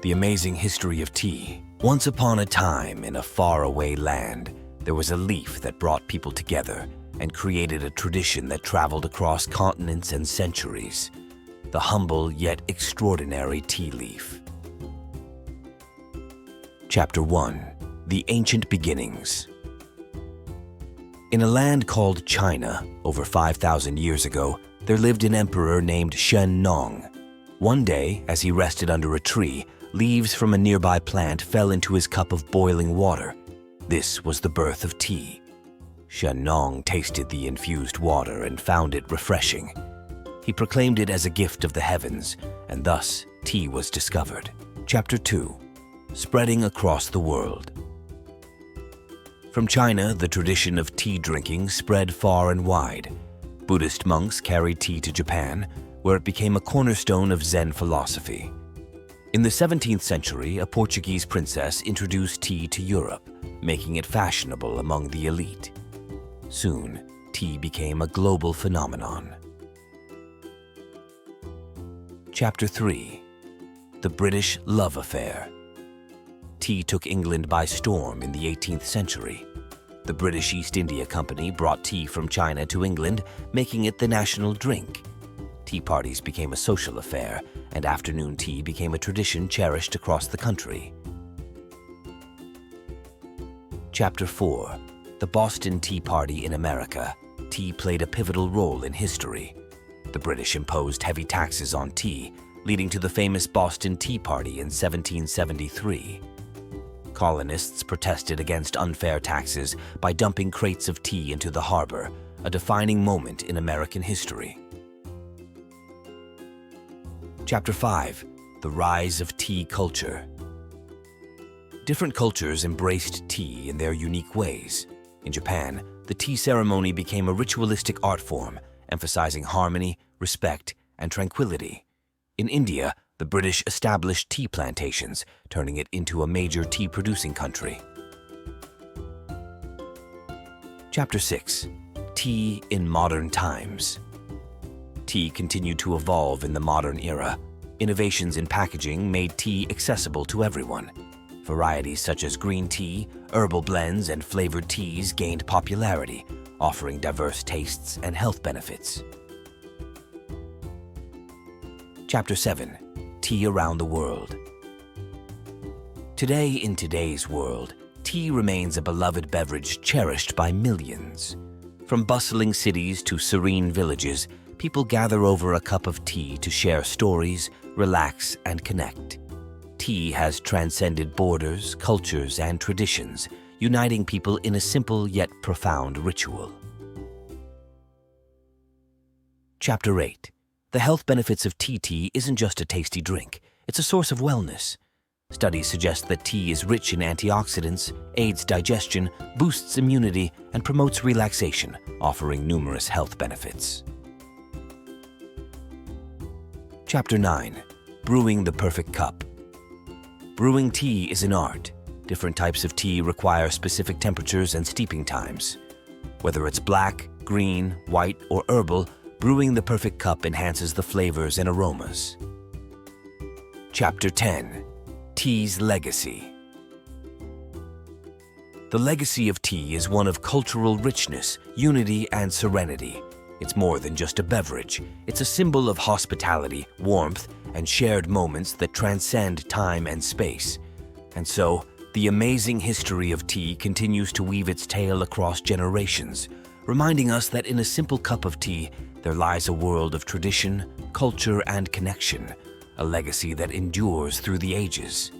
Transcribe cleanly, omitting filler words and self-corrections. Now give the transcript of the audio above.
The amazing history of tea. Once upon a time, in a faraway land, there was a leaf that brought people together and created a tradition that traveled across continents and centuries. The humble yet extraordinary tea leaf. Chapter 1. The Ancient Beginnings. In a land called China, over 5,000 years ago, there lived an emperor named Shen Nong. One day, as he rested under a tree, leaves from a nearby plant fell into his cup of boiling water. This was the birth of tea. Shen Nong tasted the infused water and found it refreshing. He proclaimed it as a gift of the heavens, and thus tea was discovered. Chapter 2. Spreading across the world. From China, the tradition of tea drinking spread far and wide. Buddhist monks carried tea to Japan, where it became a cornerstone of Zen philosophy. In the 17th century, a Portuguese princess introduced tea to Europe, making it fashionable among the elite. Soon, tea became a global phenomenon. Chapter 3. The British Love Affair. Tea took England by storm in the 18th century. The British East India Company brought tea from China to England, making it the national drink. Tea parties became a social affair, and afternoon tea became a tradition cherished across the country. Chapter 4. The Boston Tea Party in America. Tea played a pivotal role in history. The British imposed heavy taxes on tea, leading to the famous Boston Tea Party in 1773. Colonists protested against unfair taxes by dumping crates of tea into the harbor, a defining moment in American history. Chapter 5. The Rise of Tea Culture. Different cultures embraced tea in their unique ways. In Japan, the tea ceremony became a ritualistic art form, emphasizing harmony, respect, and tranquility. In India, the British established tea plantations, turning it into a major tea-producing country. Chapter 6. Tea in Modern Times. Tea continued to evolve in the modern era. Innovations in packaging made tea accessible to everyone. Varieties such as green tea, herbal blends, and flavored teas gained popularity, offering diverse tastes and health benefits. Chapter 7. Tea around the world. Today, in today's world, tea remains a beloved beverage cherished by millions. From bustling cities to serene villages, people gather over a cup of tea to share stories, relax, and connect. Tea has transcended borders, cultures, and traditions, uniting people in a simple yet profound ritual. Chapter 8. The health benefits of tea isn't just a tasty drink, it's a source of wellness. Studies suggest that tea is rich in antioxidants, aids digestion, boosts immunity, and promotes relaxation, offering numerous health benefits. Chapter 9. Brewing the Perfect Cup. Brewing tea is an art. Different types of tea require specific temperatures and steeping times. Whether it's black, green, white, or herbal, brewing the perfect cup enhances the flavors and aromas. Chapter 10. Tea's Legacy. The legacy of tea is one of cultural richness, unity, and serenity. It's more than just a beverage. It's a symbol of hospitality, warmth, and shared moments that transcend time and space. And so, the amazing history of tea continues to weave its tale across generations, reminding us that in a simple cup of tea, there lies a world of tradition, culture, and connection, a legacy that endures through the ages.